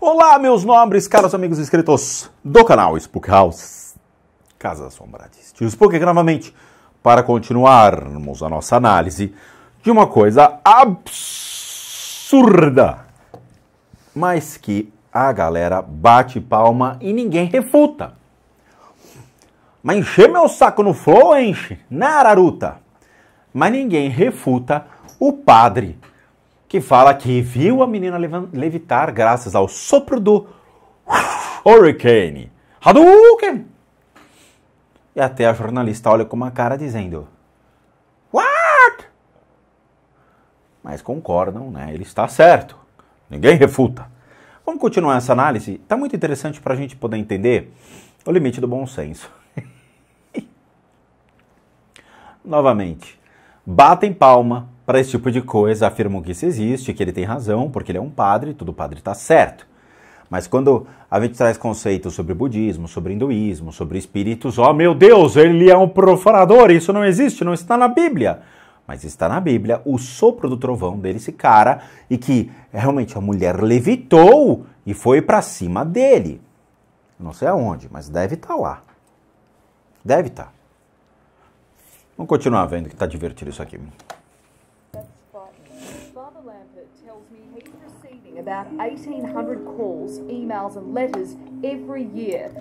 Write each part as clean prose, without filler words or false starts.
Olá, meus nobres, caros amigos inscritos do canal Spook House, Casa Assombradice. O Spook aqui novamente para continuarmos a nossa análise de uma coisa absurda, mas que a galera bate palma e ninguém refuta. Mas encher meu saco no flow, enche, na Araruta. Mas ninguém refuta o padre que fala que viu a menina levitar graças ao sopro do Hurricane Hadouken. E até a jornalista olha com uma cara dizendo: What? Mas concordam, né? Ele está certo. Ninguém refuta. Vamos continuar essa análise? Está muito interessante para a gente poder entender o limite do bom senso. Novamente, batem palma para esse tipo de coisa, afirmam que isso existe, que ele tem razão, porque ele é um padre, todo padre está certo. Mas quando a gente traz conceitos sobre budismo, sobre hinduísmo, sobre espíritos, oh meu Deus, ele é um profanador, isso não existe, não está na Bíblia. Mas está na Bíblia o sopro do trovão desse cara e que realmente a mulher levitou e foi para cima dele. Não sei aonde, mas deve estar lá. Deve estar. Vamos continuar vendo que está divertido isso aqui. About 1,800 calls, emails and letters every year.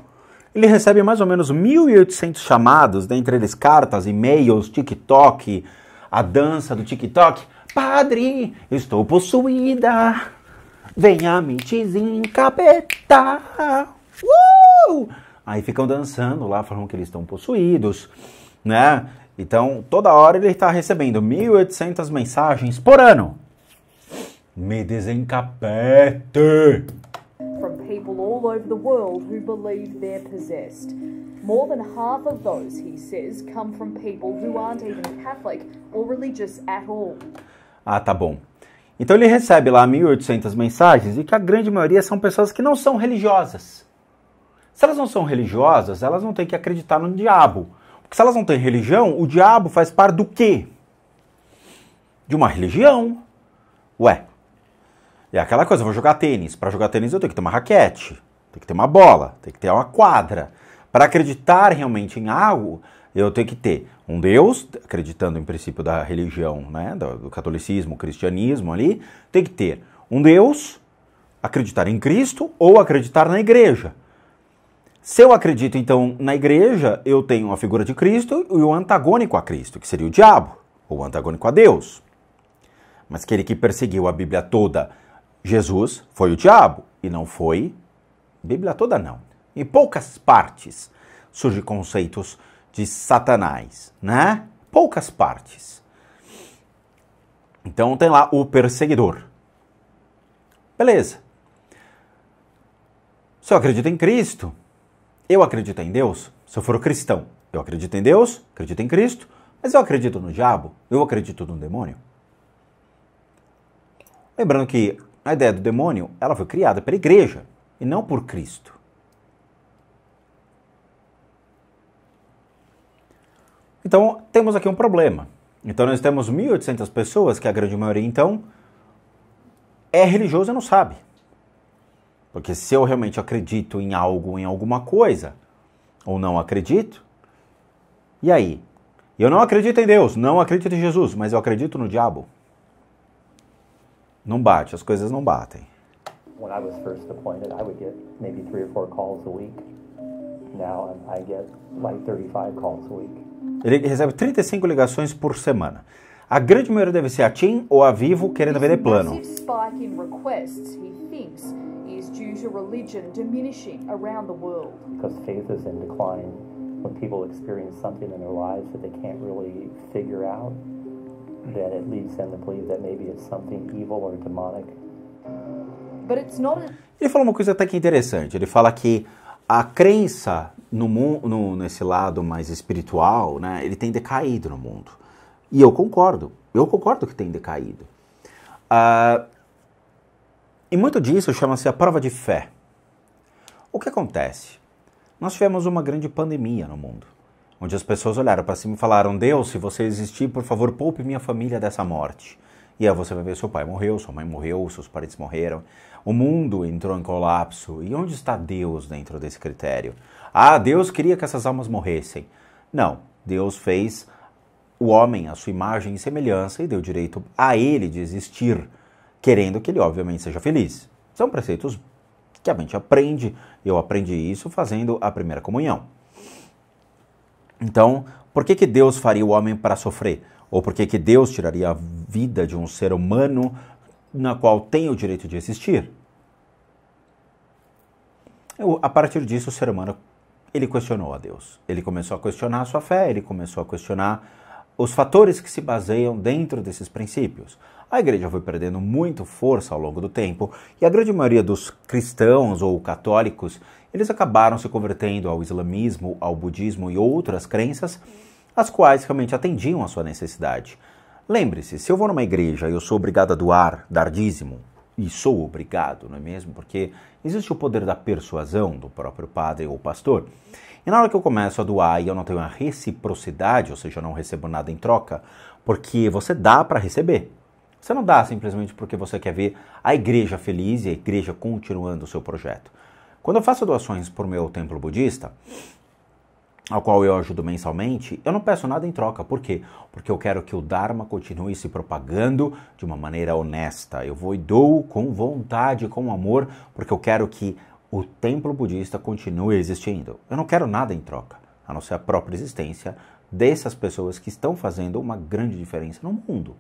Ele recebe mais ou menos 1.800 chamados, dentre eles cartas, e-mails, TikTok, a dança do TikTok. Padre, estou possuída, venha me desencapetar. Aí ficam dançando lá, falando que eles estão possuídos, né? Então, toda hora ele está recebendo 1.800 mensagens por ano. Me desencapete. From people all over the world who believe they're possessed. More than half of those, he says, come from people who aren't even Catholic or religious at all. Ah, tá bom. Então ele recebe lá 1.800 mensagens e que a grande maioria são pessoas que não são religiosas. Se elas não são religiosas, elas não têm que acreditar no diabo. Porque se elas não têm religião, o diabo faz parte do quê? De uma religião. Ué. É aquela coisa, eu vou jogar tênis. Para jogar tênis eu tenho que ter uma raquete, tenho que ter uma bola, tenho que ter uma quadra. Para acreditar realmente em algo, eu tenho que ter um Deus, acreditando em princípio da religião, né, do catolicismo, cristianismo ali, tem que ter um Deus, acreditar em Cristo ou acreditar na igreja. Se eu acredito então na igreja, eu tenho a figura de Cristo e o antagônico a Cristo, que seria o diabo, ou o antagônico a Deus. Mas aquele que perseguiu a Bíblia toda, Jesus, foi o diabo, e não foi Bíblia toda não. Em poucas partes surgem conceitos de Satanás, né? Poucas partes. Então tem lá o perseguidor. Beleza. Se eu acredito em Cristo, eu acredito em Deus. Se eu for cristão, eu acredito em Deus, acredito em Cristo, mas eu acredito no diabo, eu acredito no demônio. Lembrando que a ideia do demônio, ela foi criada pela igreja e não por Cristo. Então, temos aqui um problema. Então, nós temos 1.800 pessoas, que a grande maioria, então, é religiosa e não sabe. Porque se eu realmente acredito em algo, em alguma coisa, ou não acredito, e aí? Eu não acredito em Deus, não acredito em Jesus, mas eu acredito no diabo. Não bate, as coisas não batem. When I was first appointed, I would get maybe 3 or 4 calls a week. Now I get like 35 calls a week. Ele recebe 35 ligações por semana. A grande maioria deve ser a TIM ou a Vivo querendo vender plano. This spike in requests, he thinks, is due to religion diminishing around the world. Because faith is in decline when people experience something in their lives that they can't really figure out. Then it leads them to believe that maybe it's something evil or demonic. But it's not Ele falou uma coisa até que interessante. Ele fala que a crença nesse lado mais espiritual, né, ele tem decaído no mundo. E eu concordo que tem decaído. E muito disso chama-se a prova de fé. O que acontece? Nós tivemos uma grande pandemia no mundo, onde as pessoas olharam para cima e falaram: Deus, se você existir, por favor, poupe minha família dessa morte. E aí você vai ver seu pai morreu, sua mãe morreu, seus parentes morreram. O mundo entrou em colapso. E onde está Deus dentro desse critério? Ah, Deus queria que essas almas morressem. Não, Deus fez o homem à sua imagem e semelhança e deu direito a ele de existir, querendo que ele obviamente seja feliz. São preceitos que a gente aprende. Eu aprendi isso fazendo a primeira comunhão. Então, por que Deus faria o homem para sofrer? Ou por que Deus tiraria a vida de um ser humano na qual tem o direito de existir? A partir disso, o ser humano ele questionou a Deus. Ele começou a questionar a sua fé, ele começou a questionar os fatores que se baseiam dentro desses princípios. A igreja foi perdendo muito força ao longo do tempo e a grande maioria dos cristãos ou católicos, eles acabaram se convertendo ao islamismo, ao budismo e outras crenças, as quais realmente atendiam à sua necessidade. Lembre-se, se eu vou numa igreja e eu sou obrigado a dar dízimo, e sou obrigado, não é mesmo? Porque existe o poder da persuasão do próprio padre ou pastor. E na hora que eu começo a doar e eu não tenho a reciprocidade, ou seja, eu não recebo nada em troca, porque você dá para receber. Você não dá simplesmente porque você quer ver a igreja feliz e a igreja continuando o seu projeto. Quando eu faço doações para o meu templo budista, ao qual eu ajudo mensalmente, eu não peço nada em troca. Por quê? Porque eu quero que o Dharma continue se propagando de uma maneira honesta. Eu vou e dou com vontade, com amor, porque eu quero que o templo budista continue existindo. Eu não quero nada em troca, a não ser a própria existência dessas pessoas que estão fazendo uma grande diferença no mundo.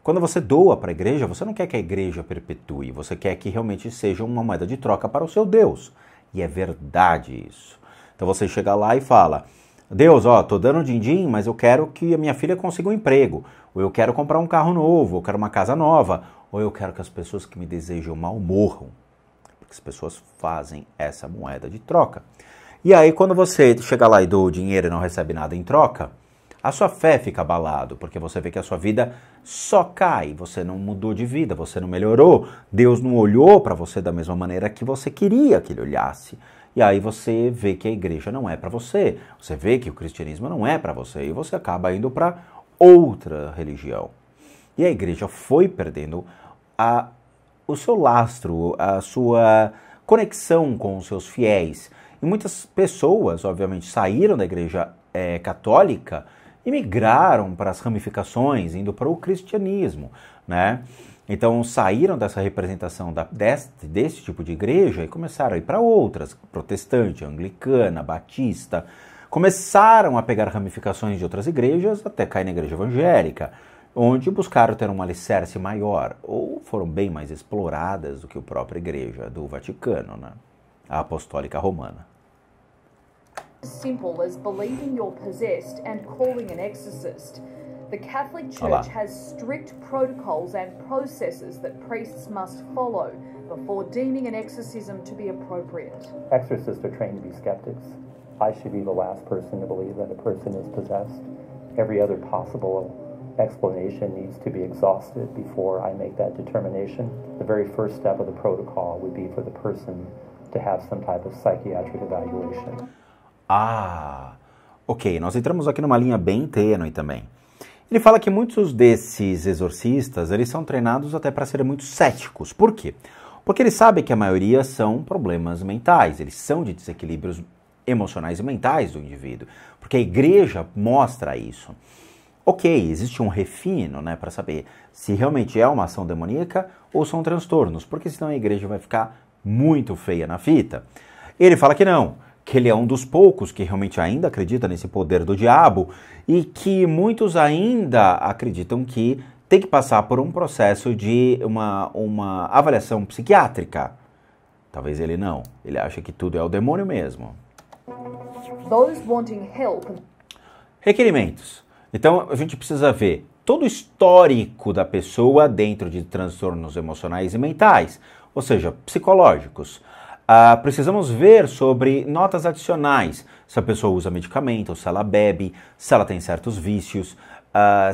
Quando você doa para a igreja, você não quer que a igreja perpetue, você quer que realmente seja uma moeda de troca para o seu Deus. E é verdade isso. Então você chega lá e fala, Deus, tô dando din-din, mas eu quero que a minha filha consiga um emprego, ou eu quero comprar um carro novo, ou eu quero uma casa nova, ou eu quero que as pessoas que me desejam mal morram. Porque as pessoas fazem essa moeda de troca. E aí quando você chega lá e doa o dinheiro e não recebe nada em troca, a sua fé fica abalada, porque você vê que a sua vida só cai, você não mudou de vida, você não melhorou, Deus não olhou para você da mesma maneira que você queria que ele olhasse. E aí você vê que a igreja não é para você, você vê que o cristianismo não é para você, e você acaba indo para outra religião. E a igreja foi perdendo o seu lastro, a sua conexão com os seus fiéis. E muitas pessoas, obviamente, saíram da igreja católica e migraram para as ramificações, indo para o cristianismo, né? Então saíram dessa representação desse tipo de igreja e começaram a ir para outras, protestante, anglicana, batista, começaram a pegar ramificações de outras igrejas até cair na igreja evangélica, onde buscaram ter um alicerce maior, ou foram bem mais exploradas do que a própria igreja do Vaticano, né? A apostólica romana. Simple as believing you're possessed and calling an exorcist. The Catholic Church has strict protocols and processes that priests must follow before deeming an exorcism to be appropriate. Exorcists are trained to be skeptics. I should be the last person to believe that a person is possessed. Every other possible explanation needs to be exhausted before I make that determination. The very first step of the protocol would be for the person to have some type of psychiatric evaluation. Ok, nós entramos aqui numa linha bem tênue também. Ele fala que muitos desses exorcistas, eles são treinados até para serem muito céticos. Por quê? Porque eles sabem que a maioria são problemas mentais, eles são de desequilíbrios emocionais e mentais do indivíduo. Porque a igreja mostra isso. Ok, existe um refino, né, para saber se realmente é uma ação demoníaca ou são transtornos, porque senão a igreja vai ficar muito feia na fita. Ele fala que não, que ele é um dos poucos que realmente ainda acredita nesse poder do diabo e que muitos ainda acreditam que tem que passar por um processo de uma avaliação psiquiátrica. Talvez ele não, ele acha que tudo é o demônio mesmo. Those wanting help. Requerimentos. Então a gente precisa ver todo o histórico da pessoa dentro de transtornos emocionais e mentais, ou seja, psicológicos. Precisamos ver sobre notas adicionais, se a pessoa usa medicamento, se ela bebe, se ela tem certos vícios,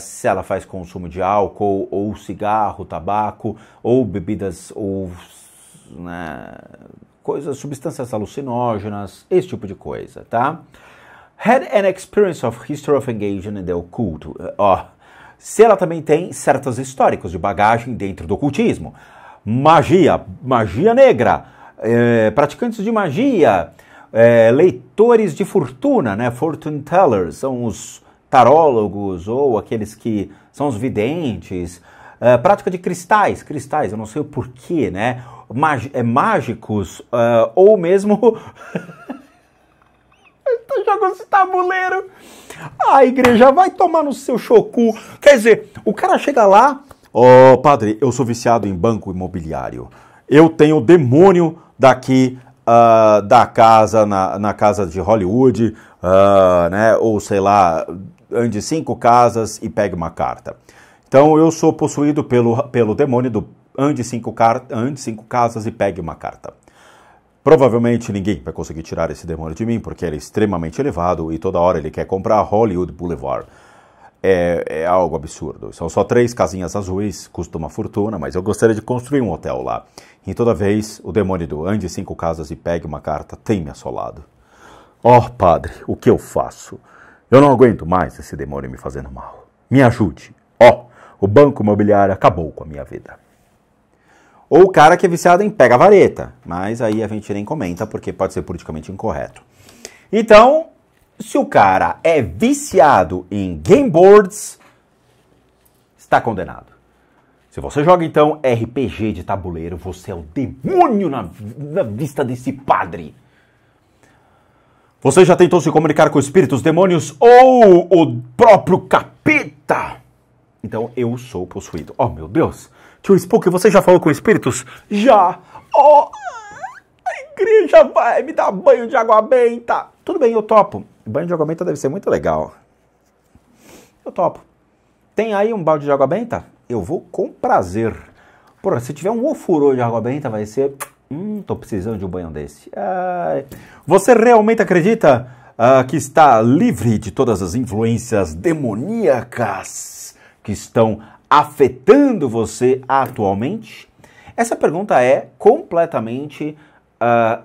se ela faz consumo de álcool, ou cigarro, tabaco, ou bebidas, ou substâncias alucinógenas, esse tipo de coisa, tá? Had an experience of history of engagement in the occult. se ela também tem certos históricos de bagagem dentro do ocultismo. Magia negra, praticantes de magia, leitores de fortuna, né? Fortune tellers, são os tarólogos ou aqueles que são os videntes, prática de cristais, eu não sei o porquê, né? Mágicos, ou mesmo jogos de tabuleiro. A igreja vai tomar no seu chocu. Quer dizer, o cara chega lá, padre, eu sou viciado em banco imobiliário. Eu tenho o demônio daqui da casa, na casa de Hollywood, né? Ou sei lá, ande 5 casas e pegue uma carta. Então eu sou possuído pelo demônio do ande 5 casas e pegue uma carta. Provavelmente ninguém vai conseguir tirar esse demônio de mim, porque ele é extremamente elevado e toda hora ele quer comprar Hollywood Boulevard. É algo absurdo. São só 3 casinhas azuis, custa uma fortuna, mas eu gostaria de construir um hotel lá. E toda vez o demônio do ande 5 casas e pegue uma carta tem me assolado. Padre, o que eu faço? Eu não aguento mais esse demônio me fazendo mal. Me ajude. O banco imobiliário acabou com a minha vida. Ou o cara que é viciado em pega-vareta, mas aí a gente nem comenta porque pode ser politicamente incorreto. Então, se o cara é viciado em game boards, está condenado. Se você joga então RPG de tabuleiro, você é o demônio na vista desse padre. Você já tentou se comunicar com espíritos, demônios ou o próprio capeta? Então eu sou possuído. Meu Deus. Tio Spook, você já falou com espíritos? Já. A igreja vai me dar banho de água benta. Tudo bem, eu topo. Banho de água benta deve ser muito legal. Eu topo. Tem aí um balde de água benta? Eu vou com prazer. Porra, se tiver um ofurô de água benta, vai ser... tô precisando de um banho desse. Você realmente acredita que está livre de todas as influências demoníacas que estão afetando você atualmente? Essa pergunta é completamente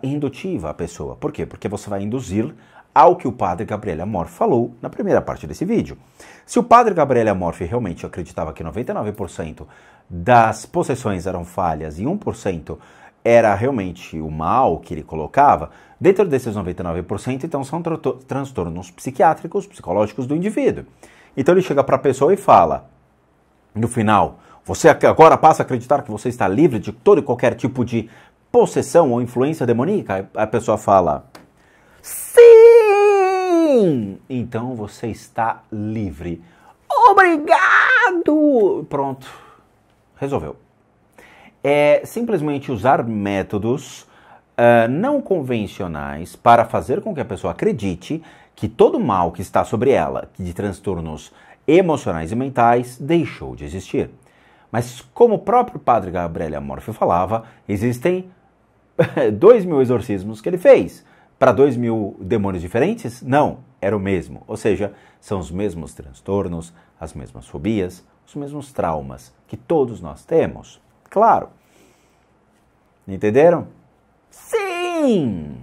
indutiva à pessoa. Por quê? Porque você vai induzir ao que o padre Gabriele Amorfi falou na primeira parte desse vídeo. Se o padre Gabriele Amorfi realmente acreditava que 99% das possessões eram falhas e 1% era realmente o mal que ele colocava, dentro desses 99%, então são transtornos psiquiátricos, psicológicos do indivíduo. Então ele chega para a pessoa e fala, no final, você agora passa a acreditar que você está livre de todo e qualquer tipo de possessão ou influência demoníaca? A pessoa fala, sim! Então você está livre. Obrigado! Pronto. Resolveu. É simplesmente usar métodos não convencionais para fazer com que a pessoa acredite que todo o mal que está sobre ela, de transtornos emocionais e mentais, deixou de existir. Mas como o próprio padre Gabriele Amorfi falava, existem 2.000 exorcismos que ele fez. Para 2.000 demônios diferentes? Não, era o mesmo. Ou seja, são os mesmos transtornos, as mesmas fobias, os mesmos traumas que todos nós temos. Claro. Entenderam? Sim!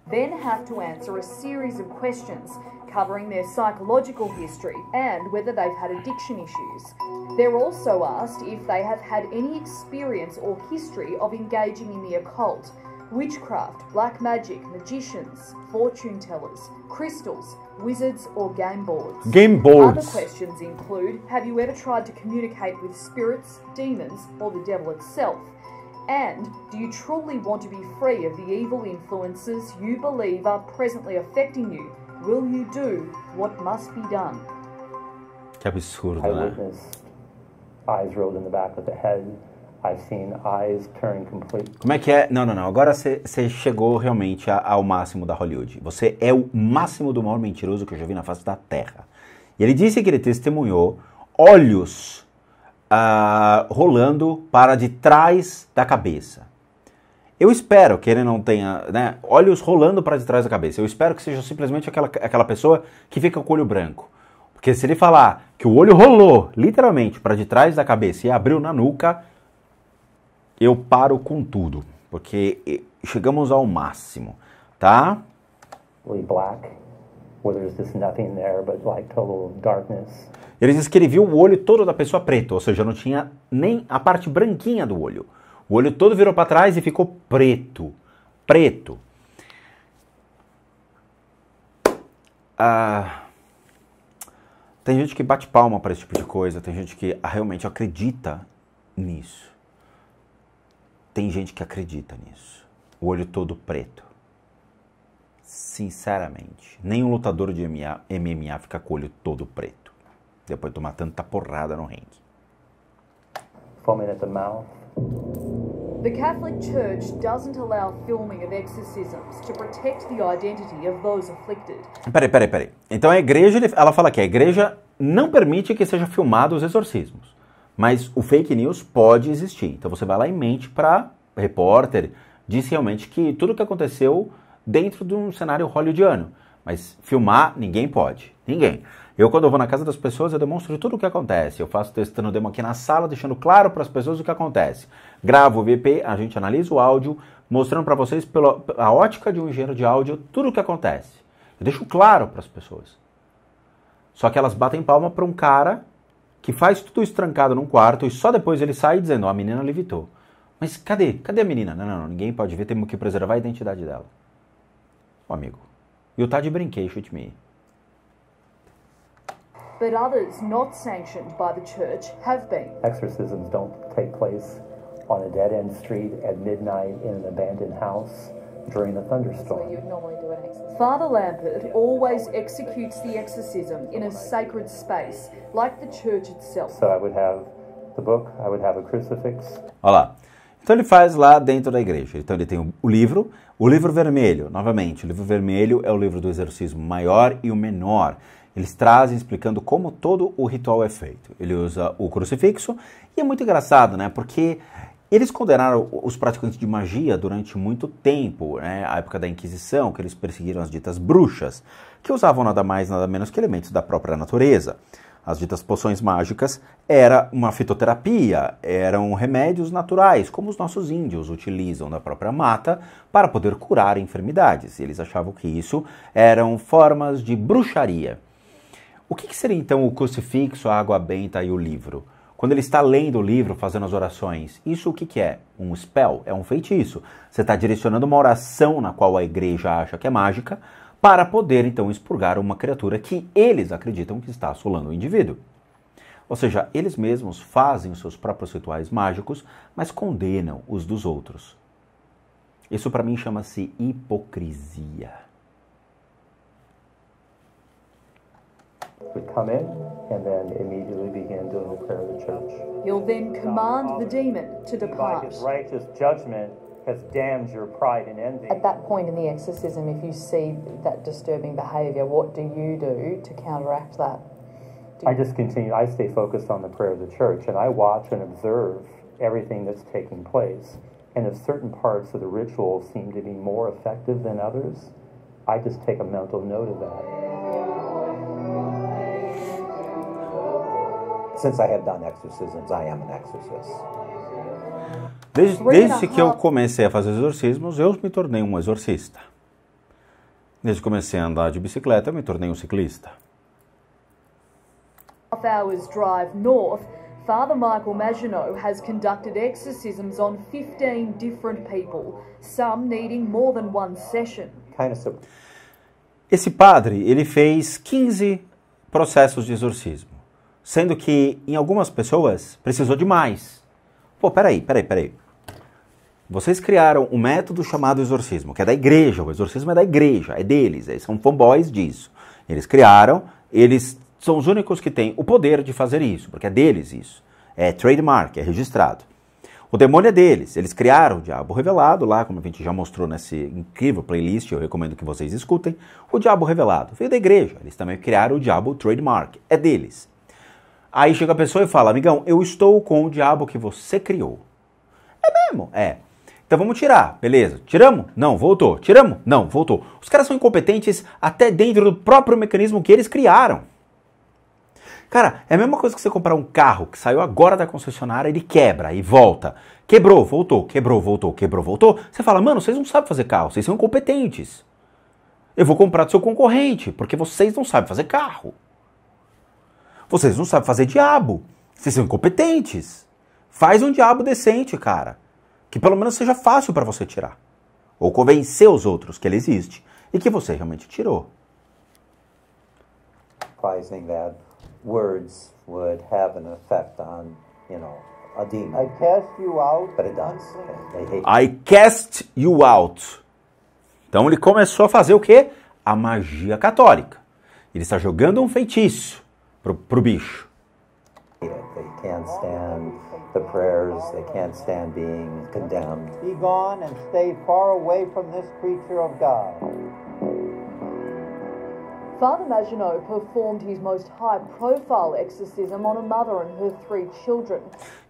Then have to answer a series of questions covering their psychological history and whether they've had addiction issues. They're also asked if they have had any experience or history of engaging in the occult, witchcraft, black magic, magicians, fortune tellers, crystals, wizards or game boards. Game boards. Other questions include, have you ever tried to communicate with spirits, demons or the devil itself? And do you truly want to be free of the evil influences you believe are presently affecting you? Will you do what must be done? Que absurdo, I né? witnessed eyes rolled in the back of the head. I've seen eyes turn completely. Como é que é? Não. Agora você chegou realmente ao máximo da Hollywood. Você é o máximo do maior mentiroso que eu já vi na face da Terra. E ele disse que ele testemunhou olhos rolando para de trás da cabeça. Eu espero que ele não tenha, né, olhos rolando para de trás da cabeça. Eu espero que seja simplesmente aquela pessoa que fica com o olho branco. Porque se ele falar que o olho rolou, literalmente, para de trás da cabeça e abriu na nuca, eu paro com tudo. Porque chegamos ao máximo, tá? Black where there's just nothing there but like total darkness. Ele diz que ele viu o olho todo da pessoa preto, ou seja, não tinha nem a parte branquinha do olho. O olho todo virou para trás e ficou preto. Preto. Tem gente que bate palma para esse tipo de coisa, tem gente que realmente acredita nisso. Tem gente que acredita nisso. O olho todo preto. Sinceramente, nenhum lutador de MMA fica com o olho todo preto. Depois de tomar tanta porrada no ringue. Foaming at the mouth. The Catholic Church doesn't allow filming of exorcisms to protect the identity of those afflicted. Peraí. Então a igreja, ela fala que a igreja não permite que seja filmado os exorcismos. Mas o fake news pode existir. Então você vai lá e mente para repórter, disse realmente que tudo o que aconteceu dentro de um cenário hollywoodiano. Mas filmar, ninguém pode. Ninguém. Eu, quando eu vou na casa das pessoas, eu demonstro tudo o que acontece. Eu faço testando demo aqui na sala, deixando claro para as pessoas o que acontece. Gravo o VP, a gente analisa o áudio, mostrando para vocês, pela ótica de um engenheiro de áudio, tudo o que acontece. Eu deixo claro para as pessoas. Só que elas batem palma para um cara que faz tudo isso trancado num quarto e só depois ele sai dizendo, ó, a menina levitou. Mas cadê? Cadê a menina? Não, ninguém pode ver, temos que preservar a identidade dela. Ô, amigo, you tá de brinquedo, shoot me. But others not sanctioned by the church have been. Exorcisms don't take place on a dead-end street at midnight in an abandoned house during a thunderstorm. So you'd normally do an exorcism. Father Lampert always executes the exorcism in a sacred space, like the church itself. So I would have the book, I would have a crucifix. Olha lá. Então ele faz lá dentro da igreja. Então ele tem o livro vermelho, novamente. O livro vermelho é o livro do exorcismo maior e o menor. Eles trazem explicando como todo o ritual é feito. Ele usa o crucifixo e é muito engraçado, né? Porque eles condenaram os praticantes de magia durante muito tempo, né? A época da Inquisição, que eles perseguiram as ditas bruxas, que usavam nada mais, nada menos que elementos da própria natureza. As ditas poções mágicas era uma fitoterapia, eram remédios naturais, como os nossos índios utilizam da própria mata para poder curar enfermidades. Eles achavam que isso eram formas de bruxaria. O que seria então o crucifixo, a água benta e o livro? Quando ele está lendo o livro, fazendo as orações, isso o que é? Um spell, é um feitiço. Você está direcionando uma oração na qual a igreja acha que é mágica, para poder então expurgar uma criatura que eles acreditam que está assolando o indivíduo. Ou seja, eles mesmos fazem os seus próprios rituais mágicos, mas condenam os dos outros. Isso para mim chama-se hipocrisia. Would come in and then immediately begin doing the prayer of the church. He'll then command the demon to By depart. his righteous judgment has damned your pride and envy. At that point in the exorcism, if you see that disturbing behaviour, what do you do to counteract that? I just continue, I stay focused on the prayer of the church, and I watch and observe everything that's taking place. And if certain parts of the ritual seem to be more effective than others, I just take a mental note of that. Since I have done exorcisms, I am an exorcist. Desde que eu comecei a fazer exorcismos, eu me tornei um exorcista. Desde que comecei a andar de bicicleta, eu me tornei um ciclista. Half-hour's drive north, Father Michael Maginot has conducted exorcisms on 15 different people, some needing more than one session. Esse padre, ele fez 15 processos de exorcismo, sendo que em algumas pessoas precisou de mais. Pô, peraí. Vocês criaram um método chamado exorcismo, que é da igreja, o exorcismo é da igreja, é deles, eles são fanboys disso. Eles criaram, eles são os únicos que têm o poder de fazer isso, porque é deles isso. É trademark, é registrado. O demônio é deles, eles criaram o Diabo Revelado, lá como a gente já mostrou nesse incrível playlist, eu recomendo que vocês escutem, o Diabo Revelado. Veio da igreja, eles também criaram o Diabo Trademark, é deles. Aí chega a pessoa e fala, amigão, eu estou com o diabo que você criou. É mesmo? É. Então vamos tirar, beleza. Tiramos? Não, voltou. Tiramos? Não, voltou. Os caras são incompetentes até dentro do próprio mecanismo que eles criaram. Cara, é a mesma coisa que você comprar um carro que saiu agora da concessionária, ele quebra e volta. Quebrou, voltou, quebrou, voltou, quebrou, voltou. Você fala, mano, vocês não sabem fazer carro, vocês são incompetentes. Eu vou comprar do seu concorrente, porque vocês não sabem fazer carro. Vocês não sabem fazer diabo. Vocês são incompetentes. Faz um diabo decente, cara. Que pelo menos seja fácil para você tirar. Ou convencer os outros que ele existe e que você realmente tirou. Surprising that words would have an effect on, a demon. I cast you out. But it does. They hate I cast you out. Então ele começou a fazer o quê? A magia católica. Ele está jogando um feitiço pro bicho. it. They can't stand the prayers. They can't stand being condemned. Be gone and stay far away from this creature of God. Father Maginot performed his most high-profile exorcism on a mother and her 3 children,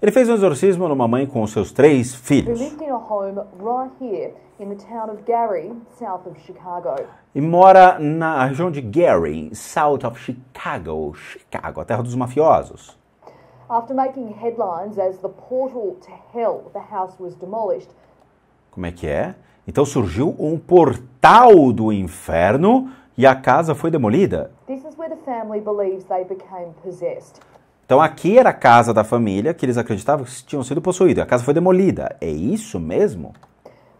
Ele fez um exorcismo numa mãe com seus 3 who filhos. lived in a home right here in the town of Gary, south of Chicago. E mora na região de Gary, south of Chicago, a terra dos mafiosos. After making headlines as the portal to hell, the house was demolished. Como é que é? Então surgiu um portal do inferno e a casa foi demolida. This is where the family believes they became possessed. Então aqui era a casa da família que eles acreditavam que tinham sido possuídos. A casa foi demolida. É isso mesmo?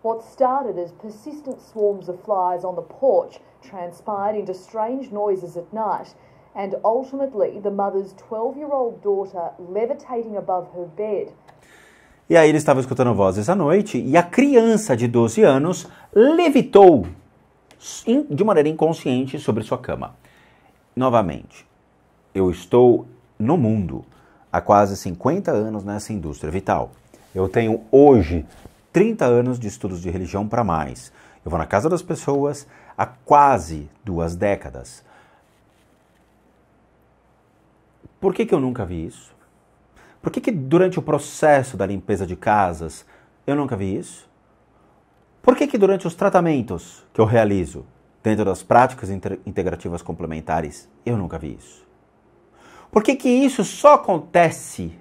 What started as persistent swarms of flies on the porch transpired into strange noises at night, and ultimately the mother's 12-year-old daughter levitating above her bed. E aí eles estavam escutando vozes à noite e a criança de 12 anos levitou de maneira inconsciente sobre sua cama. Novamente, eu estou no mundo há quase 50 anos nessa indústria vital. Eu tenho hoje 30 anos de estudos de religião para mais. Eu vou na casa das pessoas há quase 2 décadas. Por que eu nunca vi isso? Por que durante o processo da limpeza de casas eu nunca vi isso? Por que durante os tratamentos que eu realizo dentro das práticas integrativas complementares eu nunca vi isso? Por que isso só acontece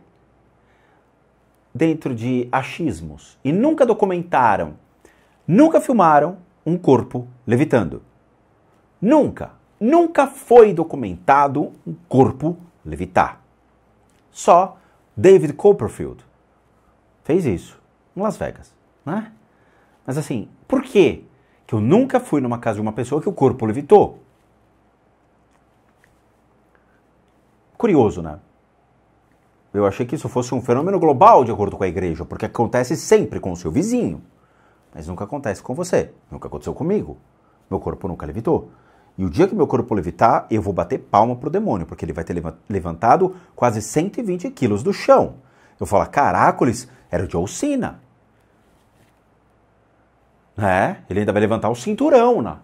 dentro de achismos e nunca documentaram, nunca filmaram um corpo levitando? Nunca foi documentado um corpo levitar. Só David Copperfield fez isso em Las Vegas, né? Mas assim, por que eu nunca fui numa casa de uma pessoa que o corpo levitou? Curioso, né? Eu achei que isso fosse um fenômeno global de acordo com a igreja, porque acontece sempre com o seu vizinho, mas nunca acontece com você, nunca aconteceu comigo. Meu corpo nunca levitou. E o dia que meu corpo levitar, eu vou bater palma pro demônio, porque ele vai ter levantado quase 120 quilos do chão. Eu falo, caracoles, era o John Cena. Né? Ele ainda vai levantar o cinturão, né?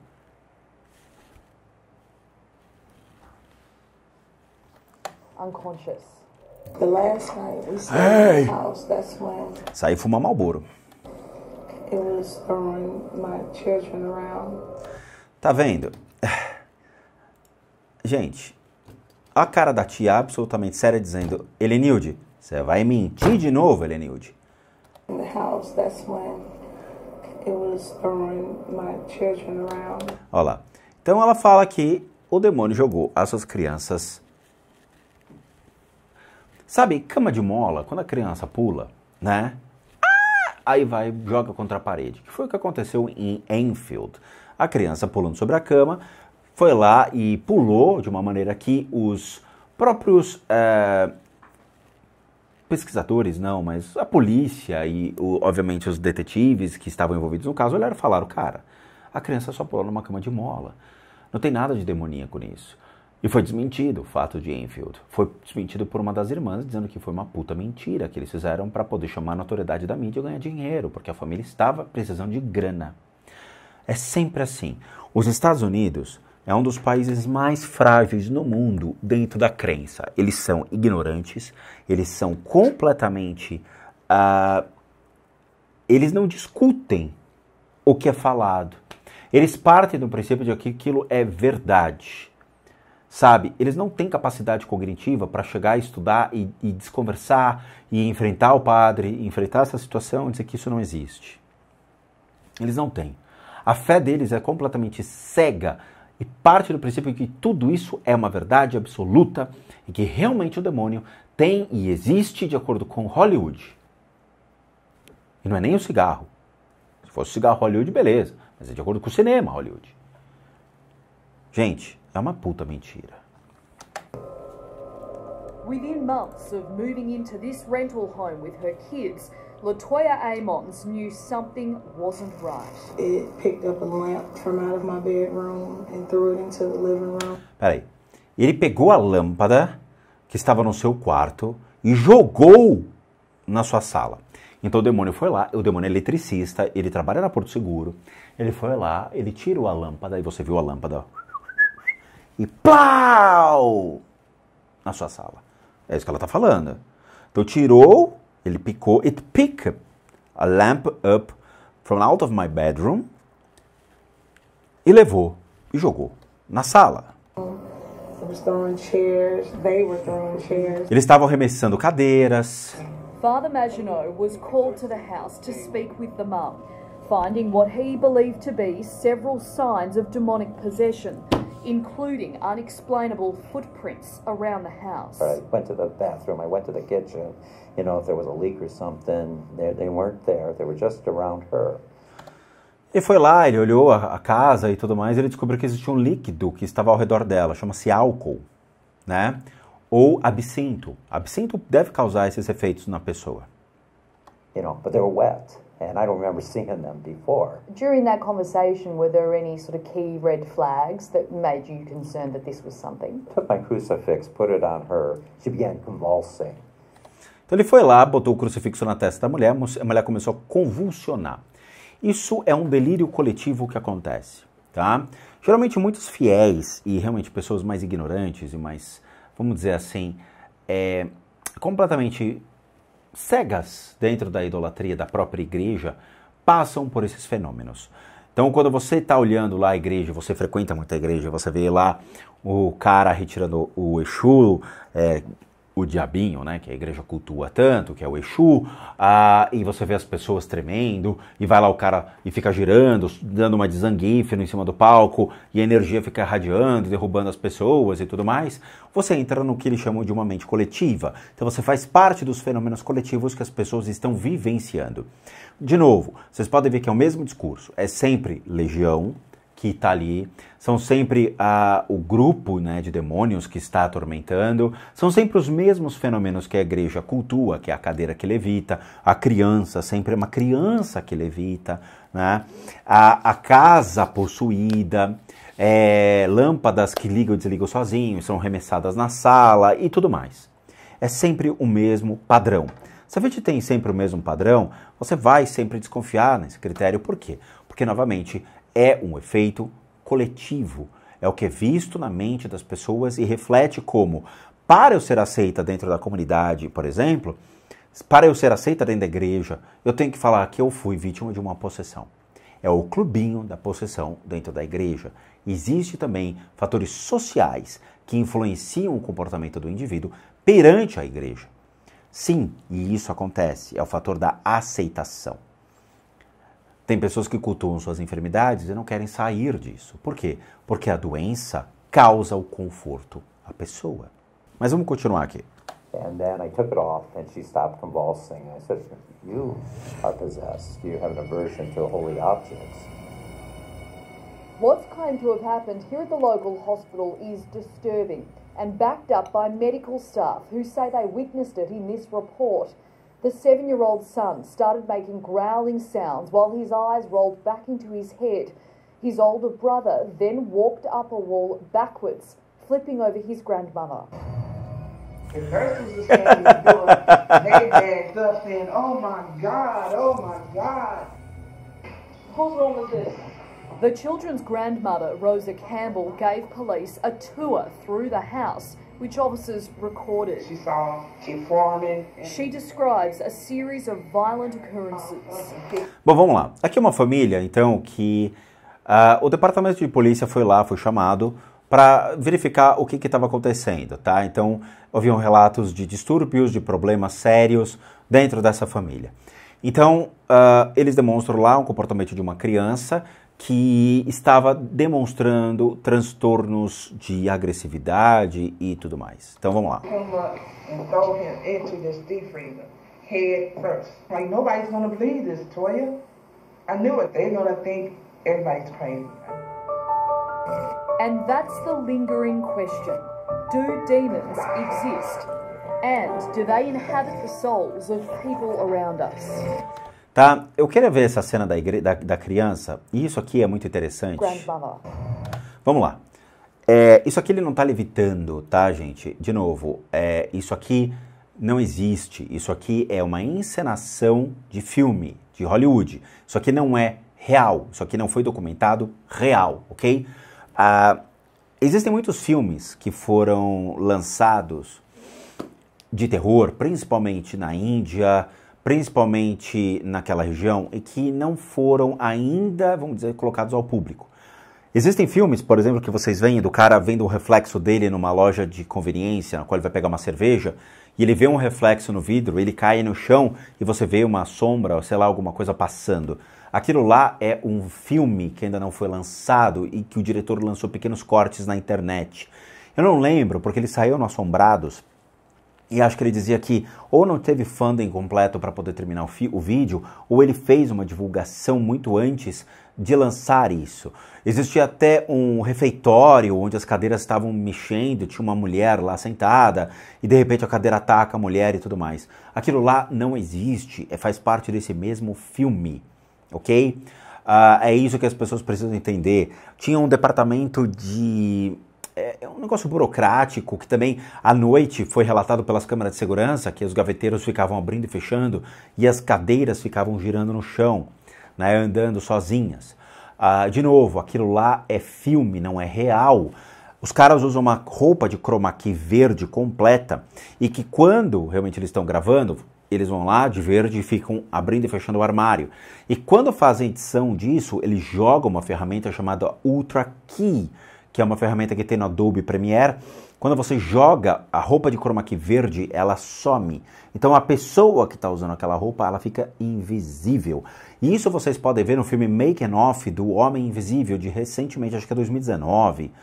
Unconscious. The last night we stayed in the house, that's when Saí fumar Marlboro. it was throwing my children around. Tá vendo? Gente, a cara da tia absolutamente séria dizendo, Helenilde, você vai mentir de novo, Helenilde? In the house, that's when it was throwing my children around. Olha lá. Então ela fala que o demônio jogou as suas crianças. Sabe, cama de mola, quando a criança pula, né? Aí vai, joga contra a parede. Que foi o que aconteceu em Enfield. A criança pulando sobre a cama, foi lá e pulou de uma maneira que os próprios pesquisadores, não, mas a polícia e, obviamente, os detetives que estavam envolvidos no caso, olharam e falaram, cara, a criança só pulou numa cama de mola. Não tem nada de demoníaco nisso. E foi desmentido o fato de Enfield. Foi desmentido por uma das irmãs, dizendo que foi uma puta mentira que eles fizeram para poder chamar a notoriedade da mídia e ganhar dinheiro, porque a família estava precisando de grana. É sempre assim. Os Estados Unidos é um dos países mais frágeis no mundo dentro da crença. Eles são ignorantes, eles são completamente... eles não discutem o que é falado. Eles partem do princípio de que aquilo é verdade. Sabe, eles não têm capacidade cognitiva para chegar a estudar e desconversar e enfrentar o padre, enfrentar essa situação e dizer que isso não existe. Eles não têm. A fé deles é completamente cega e parte do princípio que tudo isso é uma verdade absoluta e que realmente o demônio tem e existe de acordo com Hollywood. E não é nem o cigarro. Se fosse o cigarro Hollywood, beleza, mas é de acordo com o cinema Hollywood. Gente, é uma puta mentira. Within months of moving into this rental home with her kids, Latoya Amons knew something wasn't right. It picked up a lamp from out of my bedroom and threw it into the living room. Peraí. Ele pegou a lâmpada que estava no seu quarto e jogou na sua sala. Então o demônio foi lá, o demônio é eletricista, ele trabalha na Porto Seguro, ele foi lá, ele tirou a lâmpada, e você viu a lâmpada, e plau! Na sua sala. É isso que ela está falando. Então tirou, ele picou, it picked a lamp up from out of my bedroom e levou e jogou na sala. Eles estavam arremessando cadeiras. Father Maginot was called to the house to speak with the mum, finding what he believed to be several signs of demonic possession, including unexplainable footprints around the house. I went to the bathroom, I went to the kitchen, you know, if there was a leak or something, they weren't there, they were just around her. Ele foi lá, ele olhou a casa e tudo mais, ele descobriu que existia um líquido que estava ao redor dela, chama-se álcool, né? Ou absinto. Absinto deve causar esses efeitos na pessoa. You know, but they were wet, and I don't remember seeing them before. During that conversation, were there any sort of key red flags that made you concerned that this was something? Took my crucifix, put it on her, she began convulsing. Então ele foi lá, botou o crucifixo na testa da mulher, a mulher começou a convulsionar. Isso é um delírio coletivo que acontece, tá? Geralmente muitos fiéis e realmente pessoas mais ignorantes e mais, vamos dizer assim, completamente cegas dentro da idolatria da própria igreja, passam por esses fenômenos. Então, quando você está olhando lá a igreja, você frequenta muito a igreja, você vê lá o cara retirando o Exu, o diabinho, né, que a igreja cultua tanto, que é o Exu, e você vê as pessoas tremendo, e vai lá o cara e fica girando, dando uma de Zangief em cima do palco, e a energia fica irradiando, derrubando as pessoas e tudo mais, você entra no que eles chamam de uma mente coletiva. Então você faz parte dos fenômenos coletivos que as pessoas estão vivenciando. De novo, vocês podem ver que é o mesmo discurso, é sempre legião que está ali, são sempre o grupo, né, de demônios que está atormentando, são sempre os mesmos fenômenos que a igreja cultua, que é a cadeira que levita, a criança, sempre é uma criança que levita, né, a casa possuída, lâmpadas que ligam e desligam sozinhos, são arremessadas na sala e tudo mais. É sempre o mesmo padrão. Se a gente tem sempre o mesmo padrão, você vai sempre desconfiar nesse critério. Por quê? Porque, novamente, é um efeito coletivo. É o que é visto na mente das pessoas e reflete como, para eu ser aceita dentro da comunidade, por exemplo, para eu ser aceita dentro da igreja, eu tenho que falar que eu fui vítima de uma possessão. É o clubinho da possessão dentro da igreja. Existem também fatores sociais que influenciam o comportamento do indivíduo perante a igreja. Sim, e isso acontece, é o fator da aceitação. Tem pessoas que cultuam suas enfermidades e não querem sair disso. Por quê? Porque a doença causa o conforto à pessoa. Mas vamos continuar aqui. And then I took it off and she stopped convulsing. I said, you are possessed. You have an aversion to holy objects. What's claimed to have happened here at the local hospital is disturbing and backed up by medical staff who say they witnessed it in this report. The 7-year-old son started making growling sounds while his eyes rolled back into his head. His older brother then walked up a wall backwards, flipping over his grandmother. The nurses were standing at the door. They backed up saying, "Oh my God, oh my God." What's wrong with this? The children's grandmother, Rosa Campbell, gave police a tour through the house, which officers recorded. She saw she forming. She describes a series of violent occurrences. Bom, vamos lá. Aqui é uma família, então, que o departamento de polícia foi lá, foi chamado para verificar o que estava acontecendo, tá? Então, haviam relatos de distúrbios, de problemas sérios dentro dessa família. Então, eles demonstram lá um comportamento de uma criança que estava demonstrando transtornos de agressividade e tudo mais. Então vamos lá. Come up and throw him into this deep freezer, head first. Like, nobody's gonna believe this, Toya. I knew it. They're gonna think everybody's crazy. And that's the lingering question. Do demons exist? And do they inhabit the souls of people around us? Tá, eu queria ver essa cena da criança, e isso aqui é muito interessante. Grandmother. Vamos lá. Isso aqui ele não está levitando, tá, gente? De novo, isso aqui não existe. Isso aqui é uma encenação de filme, de Hollywood. Isso aqui não é real. Isso aqui não foi documentado real, ok? Existem muitos filmes que foram lançados de terror, principalmente na Índia, principalmente naquela região, e que não foram ainda, vamos dizer, colocados ao público. Existem filmes, por exemplo, que vocês veem do cara vendo o reflexo dele numa loja de conveniência, na qual ele vai pegar uma cerveja, e ele vê um reflexo no vidro, ele cai no chão e você vê uma sombra, sei lá, alguma coisa passando. Aquilo lá é um filme que ainda não foi lançado e que o diretor lançou pequenos cortes na internet. Eu não lembro, porque ele saiu no Assombrados, e acho que ele dizia que ou não teve funding completo para poder terminar o vídeo, ou ele fez uma divulgação muito antes de lançar isso. Existia até um refeitório onde as cadeiras estavam mexendo, tinha uma mulher lá sentada, e de repente a cadeira ataca a mulher e tudo mais. Aquilo lá não existe, faz parte desse mesmo filme, ok? É isso que as pessoas precisam entender. Tinha um departamento de... É um negócio burocrático que também à noite foi relatado pelas câmeras de segurança, que os gaveteiros ficavam abrindo e fechando e as cadeiras ficavam girando no chão, né, andando sozinhas. De novo, aquilo lá é filme, não é real. Os caras usam uma roupa de chroma key verde completa e que quando realmente eles estão gravando, eles vão lá de verde e ficam abrindo e fechando o armário. E quando fazem edição disso, eles jogam uma ferramenta chamada Ultra Key, que é uma ferramenta que tem no Adobe Premiere. Quando você joga a roupa de chroma key verde, ela some. Então a pessoa que está usando aquela roupa, ela fica invisível. E isso vocês podem ver no filme Making Off do Homem Invisível, de recentemente, acho que é 2019.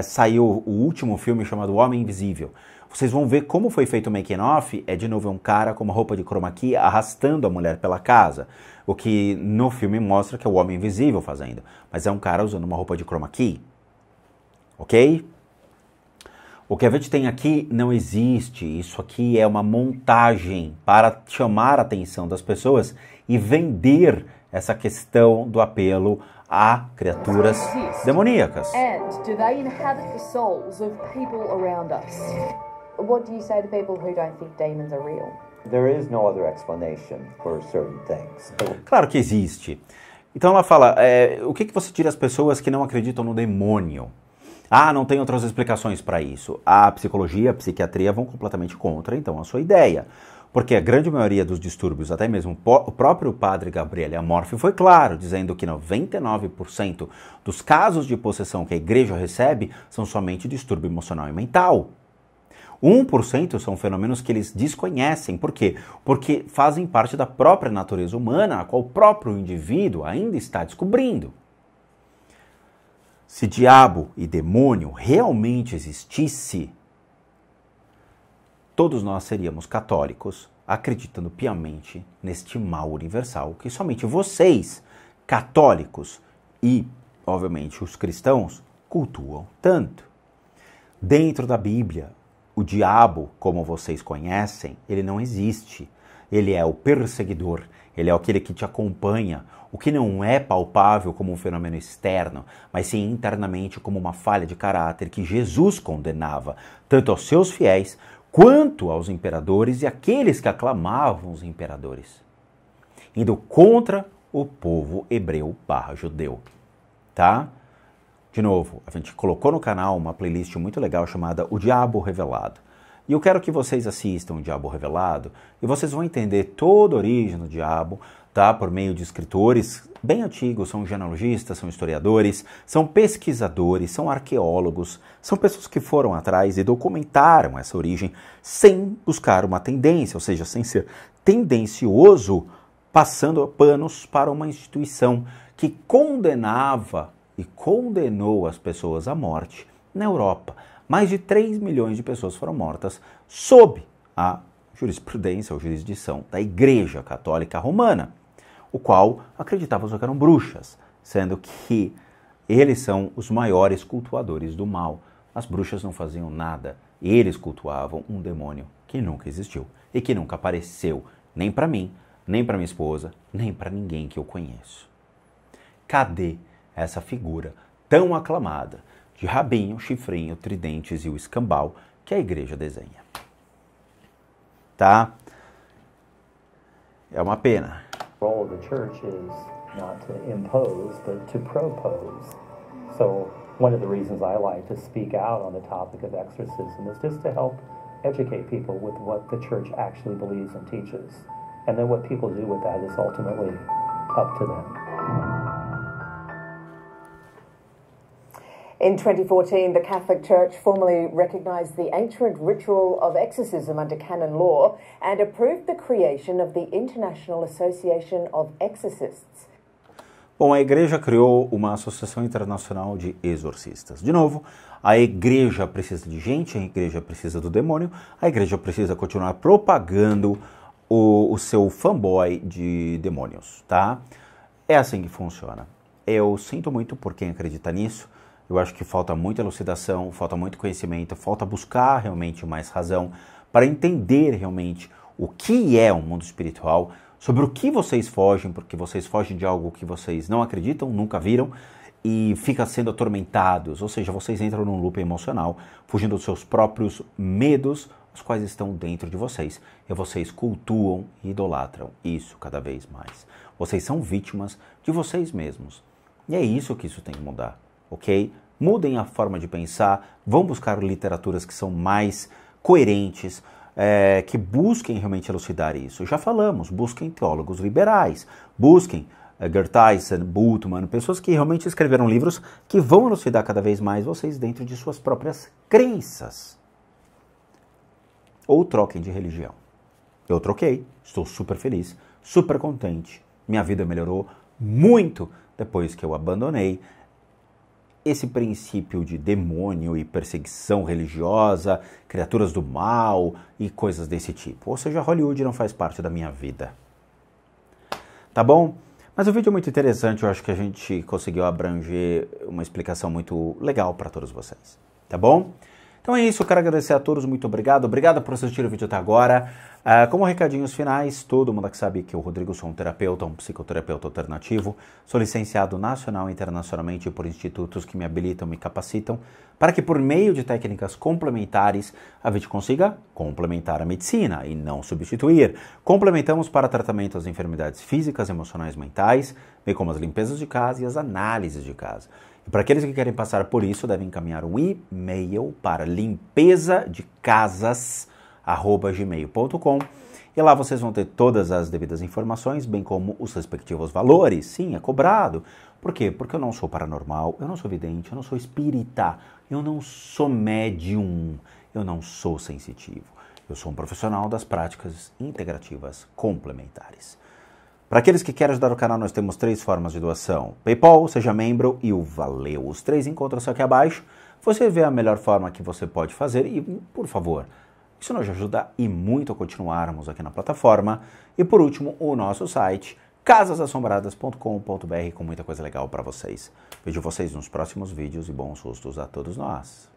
Saiu o último filme chamado Homem Invisível. Vocês vão ver como foi feito o Making Off. De novo, um cara com uma roupa de chroma key arrastando a mulher pela casa. O que no filme mostra que é o Homem Invisível fazendo. Mas é um cara usando uma roupa de chroma key. Ok? O que a gente tem aqui não existe. Isso aqui é uma montagem para chamar a atenção das pessoas e vender essa questão do apelo a criaturas demoníacas. And do they inhabit the souls of people around us? What do you say to people who don't think demons are real? There is no other explanation for certain things. Claro que existe. Então ela fala, o que você tira as pessoas que não acreditam no demônio? Não tem outras explicações para isso. A psicologia, a psiquiatria vão completamente contra, então, a sua ideia. Porque a grande maioria dos distúrbios, até mesmo o próprio padre Gabriele Amorfi foi claro, dizendo que 99% dos casos de possessão que a igreja recebe são somente distúrbio emocional e mental. 1% são fenômenos que eles desconhecem. Por quê? Porque fazem parte da própria natureza humana, a qual o próprio indivíduo ainda está descobrindo. Se diabo e demônio realmente existisse, todos nós seríamos católicos, acreditando piamente neste mal universal que somente vocês, católicos e, obviamente, os cristãos, cultuam tanto. Dentro da Bíblia, o diabo, como vocês conhecem, ele não existe. Ele é o perseguidor, ele é aquele que te acompanha, o que não é palpável como um fenômeno externo, mas sim internamente como uma falha de caráter que Jesus condenava, tanto aos seus fiéis, quanto aos imperadores e aqueles que aclamavam os imperadores, indo contra o povo hebreu/judeu, tá? De novo, a gente colocou no canal uma playlist muito legal chamada O Diabo Revelado. E eu quero que vocês assistam O Diabo Revelado e vocês vão entender toda a origem do diabo, tá? Por meio de escritores bem antigos, são genealogistas, são historiadores, são pesquisadores, são arqueólogos, são pessoas que foram atrás e documentaram essa origem sem buscar uma tendência, ou seja, sem ser tendencioso, passando panos para uma instituição que condenava e condenou as pessoas à morte na Europa. Mais de 3 milhões de pessoas foram mortas sob a jurisprudência ou jurisdição da Igreja Católica Romana, o qual acreditava que eram bruxas, sendo que eles são os maiores cultuadores do mal. As bruxas não faziam nada, eles cultuavam um demônio que nunca existiu e que nunca apareceu, nem para mim, nem para minha esposa, nem para ninguém que eu conheço. Cadê essa figura tão aclamada de rabinho, chifrinho, tridentes e o escambau que a igreja desenha? Tá? É uma pena. The role of the church is not to impose, but to propose. So one of the reasons I like to speak out on the topic of exorcism is just to help educate people with what the church actually believes and teaches. And then what people do with that is ultimately up to them. In 2014, the Catholic Church formally recognised the ancient ritual of exorcism under canon law and approved the creation of the International Association of Exorcists. Bom, a igreja criou uma associação internacional de exorcistas. De novo, a igreja precisa de gente, a igreja precisa do demônio, a igreja precisa continuar propagando o seu fanboy de demônios, tá? É assim que funciona. Eu sinto muito por quem acredita nisso. Eu acho que falta muita elucidação, falta muito conhecimento, falta buscar realmente mais razão para entender realmente o que é o mundo espiritual, sobre o que vocês fogem, porque vocês fogem de algo que vocês não acreditam, nunca viram, e ficam sendo atormentados, ou seja, vocês entram num loop emocional, fugindo dos seus próprios medos, os quais estão dentro de vocês, e vocês cultuam e idolatram isso cada vez mais. Vocês são vítimas de vocês mesmos, e é isso que isso tem que mudar, ok? Mudem a forma de pensar, vão buscar literaturas que são mais coerentes, que busquem realmente elucidar isso. Já falamos, busquem teólogos liberais, busquem Gertheisen, Bultmann, pessoas que realmente escreveram livros que vão elucidar cada vez mais vocês dentro de suas próprias crenças. Ou troquem de religião. Eu troquei, estou super feliz, super contente. Minha vida melhorou muito depois que eu abandonei esse princípio de demônio e perseguição religiosa, criaturas do mal e coisas desse tipo. Ou seja, Hollywood não faz parte da minha vida. Tá bom? Mas o vídeo é muito interessante, eu acho que a gente conseguiu abranger uma explicação muito legal para todos vocês. Tá bom? Então é isso, eu quero agradecer a todos, muito obrigado. Obrigado por assistir o vídeo até agora. Como recadinhos finais, todo mundo que sabe que eu, Rodrigo, sou um terapeuta, um psicoterapeuta alternativo. Sou licenciado nacional e internacionalmente por institutos que me habilitam, me capacitam, para que por meio de técnicas complementares a gente consiga complementar a medicina e não substituir. Complementamos para tratamento das enfermidades físicas, emocionais, mentais, bem como as limpezas de casa e as análises de casa. E para aqueles que querem passar por isso, devem encaminhar um e-mail para limpezadecasas@gmail.com e lá vocês vão ter todas as devidas informações, bem como os respectivos valores. Sim, é cobrado. Por quê? Porque eu não sou paranormal, eu não sou vidente, eu não sou espírita, eu não sou médium, eu não sou sensitivo. Eu sou um profissional das práticas integrativas complementares. Para aqueles que querem ajudar o canal, nós temos 3 formas de doação: PayPal, seja membro e o Valeu. Os 3 encontram-se aqui abaixo. Você vê a melhor forma que você pode fazer e, por favor, isso nos ajuda e muito a continuarmos aqui na plataforma. E por último, o nosso site, casasassombradas.com.br, com muita coisa legal para vocês. Vejo vocês nos próximos vídeos e bons sustos a todos nós.